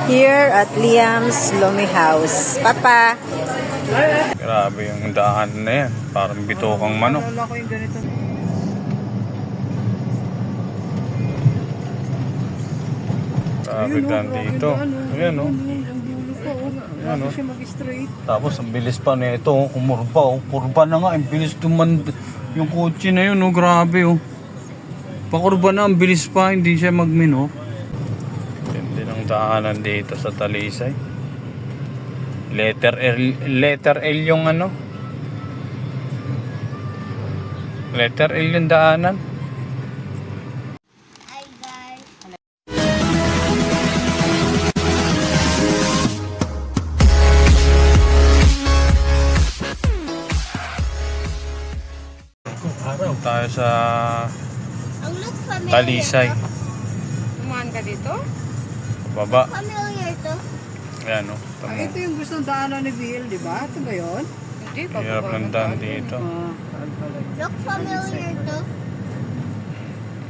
Here at Liam's Lomi House. Papa! Grabe yung daan na yan. Parang bitokang manok. Wala ko yung ganito. Grabe daan dito. Ayan o. Ayan o. Siya mag-straight. Tapos ang bilis pa nito, kumurba o. Kurba na nga, ang bilis tuman yung kotse na yun o. Grabe o. Pakurba na, ang bilis pa, hindi siya magminok. Hindi ng daanan dito sa Talisay. Letter L yung ano. Letter L yung daanan. Hi guys. Tayo sa Ang look familiar Talisay. to. Tumaan ka dito? Baba. Familiar to. Ayan o. Ito yung gustong daanan ni Bill, di ba? Ito ba yun? Hindi, Hirap ng daan dito. Look familiar to.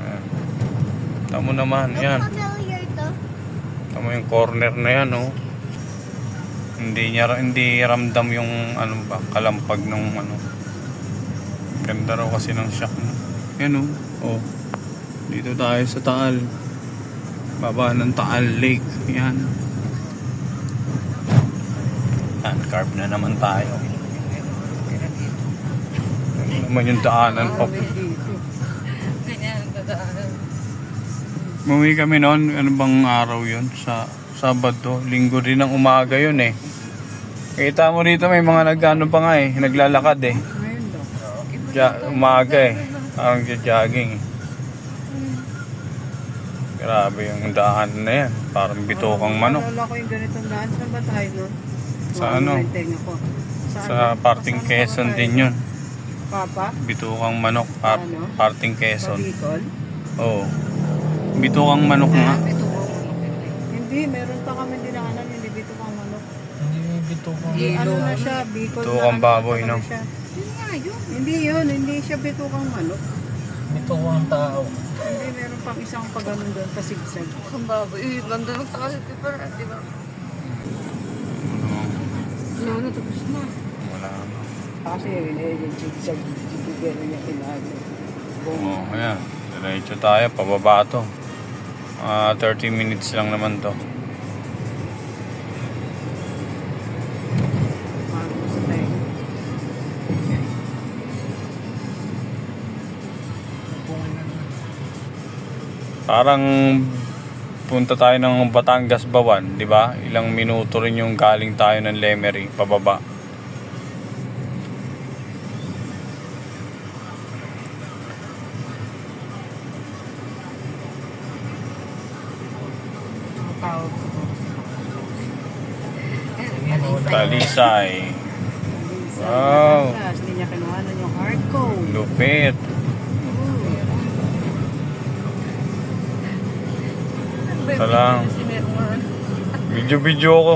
Ayan. Tamo naman, Look yan. familiar to. Tamo yung corner na yan o. Hindi ramdam yung ano ba, kalampag nung ano. Ganda raw kasi ng shock mo. Yan o. Oh. Dito tayo sa Taal. Baba ng Taal Lake. Yan. Carb na naman tayo. Ano naman yung daanan pa. Umuwi kami noon. Ano bang araw yun? Sa Sabado. Linggo rin ng umaga yun eh. Kita mo dito may mga nagano pa nga eh. Naglalakad eh. Umaga eh. Parang jogging eh. Grabe yung daan na yan. Parang bitokang manok. Wala ko yung ganitong daan. Saan ba tayo nun? Sa ano? Sa parting Quezon din yun. Papa? Bitokang manok. Ano? Parting Quezon. Bicol? Oo. Bitokang manok nga. Hindi, meron pa kami dinaanan hindi Bitokang manok. Hindi bitokang Ano na siya, Bicol Bitokang na baboy, no? siya. Hindi yun, hindi siya Bitokang manok. Bitokang tao. Hindi, meron pang isang pag-anon doon, pasigsag. Ang baboy. Uy, ganda ng taka sa paper, di ba? Ano, tapos na. Wala na. Kasi yung sigsag, siguro niya kinaano. Oo, ayan. Diretso tayo. Pababa to. 30 minutes lang naman to. Sa tayo. Parang punta tayo ng Batangas Bawan, di ba? Ilang minuto rin yung galing tayo ng Lemery, pababa. Talisay. Wow. Hindi niya kinuha na yung hard code. Lupit. Ito lang. Video ko.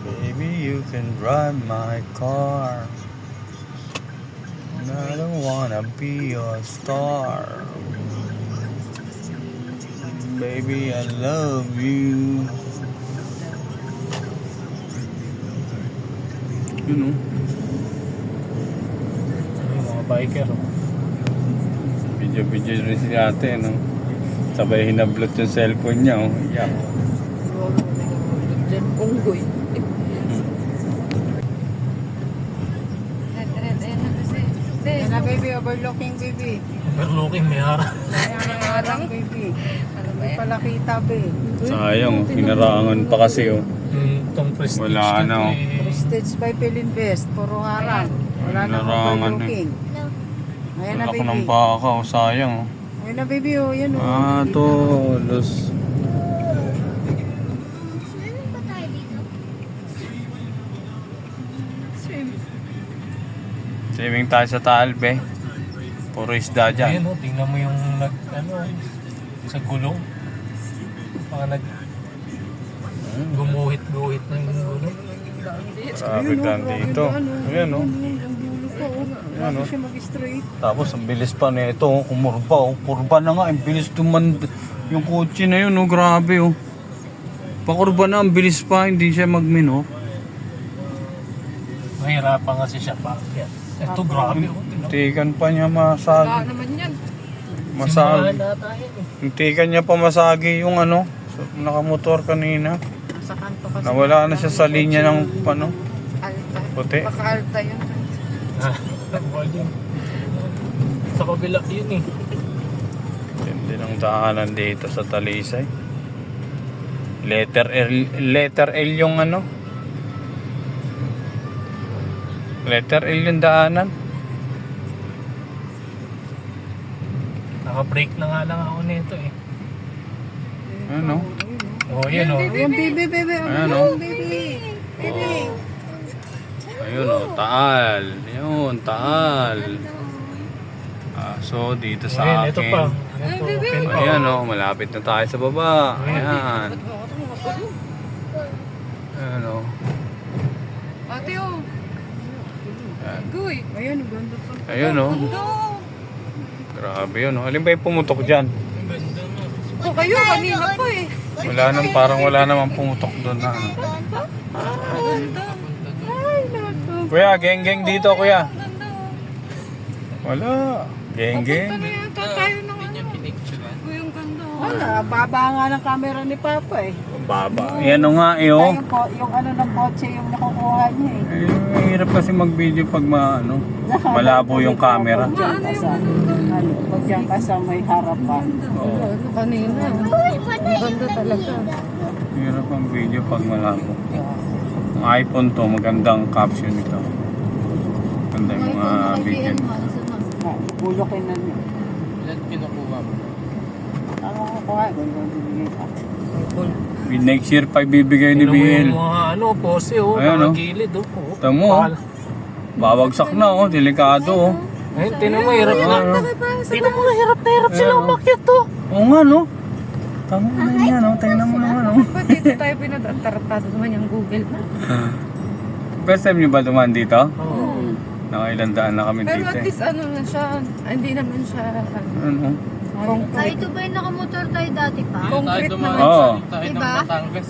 Baby, you can drive my car. And I don't wanna be your star. Baby, I love you. You know. Mga biker. Video rin si ate, no? Sabay hinablot yung cellphone niya, oh. Yeah. Diyan, unggoy. Yan na baby, overlooking baby. Overlooking, may harang. Harang baby. Ano ba Hindi yan? pala kita baby. Sayang, oh. Pinarangan pa kasi, oh. Itong prestige Wala na, oh. Prestige by Pilinvest, puro harang. Wala na Pinarangan, overlooking. Ayan na Wala ko baby. ng baka, oh. Sayang, oh. Ayan na baby, oh. Yan oh. Tolos. Swimming ba tayo dito? Swim. Swimming tayo sa Talbe. Puro isda dyan. Ayun, tingnan mo yung sa gulong. Mga gumuhit-guhit ng gulong. Grabe dyan dito. Ayan o. Ang dulo pa, oh. Ayan, Bago oh. siya mag-straight. Tapos ang bilis pa nito, umurba oh. Kurba na nga, ang bilis tuman yung kotse na yun, oh. Grabe oh. Pakurba na, ang bilis pa, hindi siya magminor. Mahirapan kasi siya pa. Ito, grabe. Tikan pa niya Wala masagi. naman yan. Masagi. Simbahan na tayo eh. Tikan niya pa masagi yung ano, nakamotor kanina. Sa kanto kasi. Nawala na siya sa linya ng ano, Alta. puti. Baka alta yun. Nagwal yun. Sa kabila yun eh. Hindi ng daanan dito sa Talisay. Letter L yung ano. Letter L yung daanan. Naka-break na nga lang ako nito eh. Ano? Oh, yun oh. Ayan, baby, baby. Ayan, oh. Baby. Baby. Ayun oh, Taal. Yun, Taal. So dito sa Ayun, ito pa. akin. Ito, open pa. Ayan oh, malapit na tayo sa baba. Ayan. Ayan oh. Ate oh. Ayan. Guy. Ayan, ang ganda pa. Ayun oh. No. Grabe yun oh. Alin ba yung pumutok dyan? Oh, kayo kanina pa eh. Wala nang, parang wala namang pumutok doon na ano. Ganda. Ay, naku. Kuya, geng-geng dito kuya. Ganda. Wala. Geng-geng. Punta na yata tayo ng ano. Uy, ang ganda. Wala, baba nga ng camera ni Papa eh. Baba. Yan o nga eh oh. Yung, yung ano ng kotse yung nakukuha niya eh. Eh, hirap kasi mag-video pag malabo yung camera. Diyan ka sa, ano, pag diyan ka sa may harapan. Oo. Ano kanina. Ang ganda talaga. Hirap ang video pag malabo. Ang iPhone to, magandang caption ito. Ganda yung mga video. Bulokin na niya. Ilan kinukuha mo? Ano kukuha? Ganda bibigay sa akin. Next year pa ibibigay ni Tingnan mo BL. yung mga ano, pose oh. Ayan, oh. Nakagilid oh. Oh. Tamo oh. Babagsak na oh, delikado oh. Ayun, tingnan mo, hirap na. Tingnan mo, hirap na hirap sila Ayan, oh. umakyat oh. Oo nga no. Tama na yan oh, tingnan mo naman oh. Ba't dito tayo pinataratado naman yung Google na? First time niyo ba dumaan dito? Oo. Nakailang daan na kami Pero dito at eh. least ano na siya, hindi naman siya Ano? Ay, ito ba yung nakamotor tayo dati pa? concrete naman. Oo. Diba?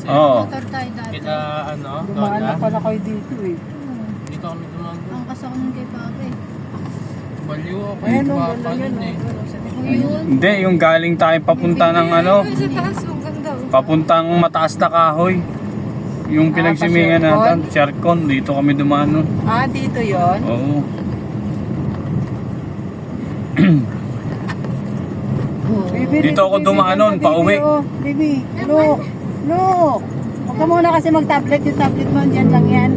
Oo. Motor tayo dati. ano, Dumaan na pala kayo dito eh. dito kami dumaan. Ang kasama ng kay Papa eh. Baliw ako. Ayan o, ganda yan o. Yun. Hindi, yung galing tayo papunta ng ano, Ay, sa taas, ang ganda. Oh. papuntang mataas na kahoy. Yung pinagsimingan natin, Shercon, dito kami dumaan nun. Ah, dito yon. Oo. Dito ako dumaan nun, pauwi. Baby, look. Look. Huwag ka muna kasi mag-tablet. Yung tablet mo, dyan lang yan.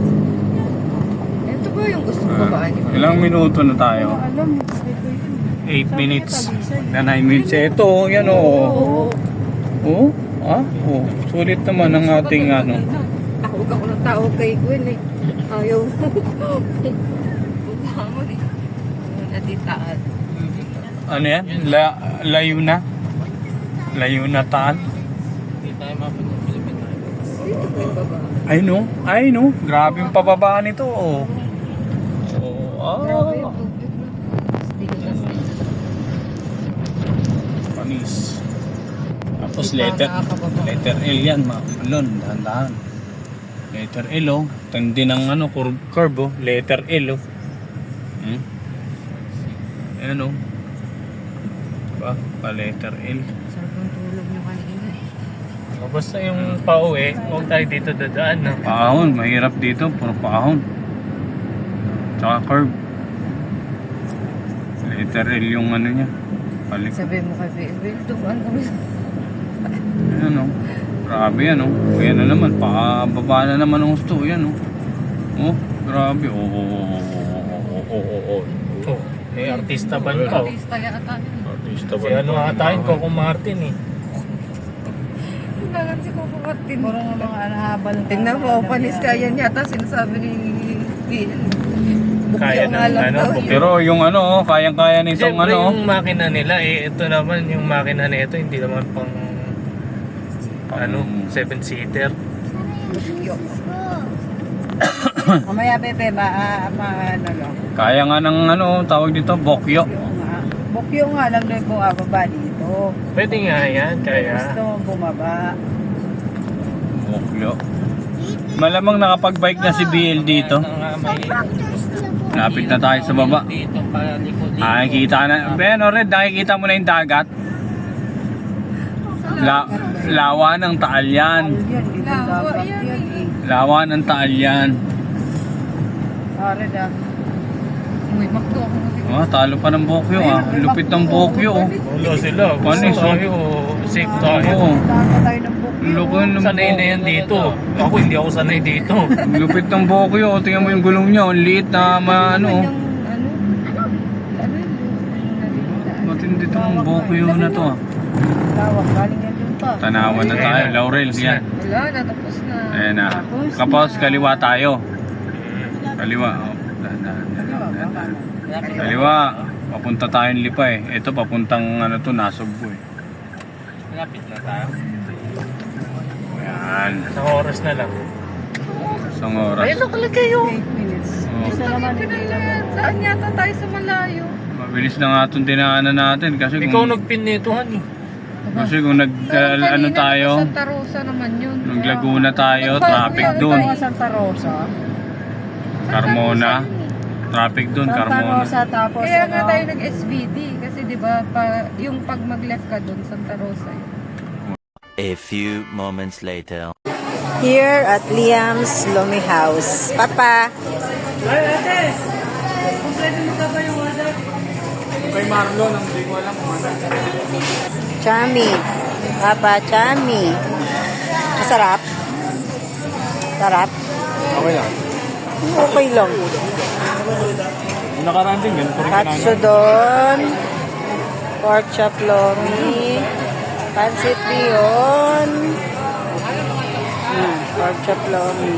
Ito ba yung gusto ko ba? Ilang minuto na tayo? Alam, 8 minutes. Na 9 minutes. Ito, yan o. Oh? Ah? Oh. Sulit naman ang ating ano. Takog ako ng tao kay Gwen eh. Ayaw. Bangon eh. Natitaan. Ano yan? Layo na? Layo na taan? Hindi tayo mapunta ng Pilipinas. Dito ba yung baba? Ay no, ay no. Grabe yung pababa nito. Oh. Grabe yung tubig na. Still na still. Panis. Tapos Di pa letter L yan, mapulon, dahan-dahan. Letter L oh. Tindi ng ano, curve oh. Letter L oh. Ayan oh. Diba? Pa letter L. Sarap ng tulog nyo kanina eh. Basta yung pauwi, huwag tayo dito dadaan na. Paahon, mahirap dito, puro paahon. Tsaka curve. Letter L yung ano niya. Balik. Sabi mo kay Bill, dumaan kami sa... Ayan o. Grabe yan o. Ayan na naman. Pakababa na naman ang gusto. Ayan o. Oh, grabe. Oh. Oh, may artista ba pa oh. Artista yata yun. Artista Si ano ata yun, Coco Martin eh. Kailangan si Coco Martin. Puro nga mga habal. Tingnan mo, panis kaya yata sinasabi ni Bill. kaya nga ng lang ano. daw. bukyo. Pero yung ano, kayang-kaya nitong Siyempre ano. yung makina nila ito naman yung makina nito hindi naman pang ano, 7-seater. Mamaya Pepe, ano lang. Kaya nga ng ano, tawag dito, bokyo. Bukyo nga lang doon bumababa dito. Pwede nga yan, kaya. Gusto mo bumaba. Bokyo. Malamang nakapag-bike na si BL dito. Lapit na tayo sa baba. Dito para likod dito. Nakikita na. Ben, Red, nakikita mo na yung dagat. Lawa ng Taal yan. Yan, dito dapat yan eh. Lawa ng Taal yan. Red ah. Uy, makdo ako kasi. Oh, talo pa ng bokyo ah. Lupit ng bokyo oh. Wala sila. Gusto Panis, oh. tayo. Safe tayo. Oo. Tama tayo ng bukyo. Lupit ng Sanay na yan dito. Ako hindi ako sanay dito. Lupit ng bokyo. Tingnan mo yung gulong niya. Ang liit na ano. Yung ano yun? Matindi itong bokyo na to ah. Tawag, galing yan dun pa. Tanawan na tayo. Laurel yan. Wala, natapos na. Ayan na. Kapos kaliwa tayo. Kaliwa. Oh. Kaliwa. Papunta tayong Lipa eh. Ito papuntang ano to, Nasugbo eh. Lapit na tayo. Ayan. Isang oras na lang. Isang oras. Ayun nakalagay kayo. 8 minutes. Oh. Isa naman Saan yata tayo sa malayo? Mabilis na nga itong dinaanan natin. Kasi Ikaw kung, nagpin nito, honey. kasi kung ano tayo, Santa Rosa naman yun. nung Laguna tayo, traffic dun. Ito nga Santa Rosa. Carmona. Traffic dun, Santa Carmona. Rosa tapos Kaya nga ano, tayo nag-SVD kasi 'di ba yung pag mag-left ka doon Santa Rosa. A few moments later. Here at Liam's Lomi House. Papa! Kay Marlon, ang hindi ko alam kung ano. Chami. Papa, chami. Masarap? Sarap? Okay lang. Okay lang. Yung nakaraan din, ganito rin Katsudon. Pork chop lomi. Pancit bihon. Pork chop lomi.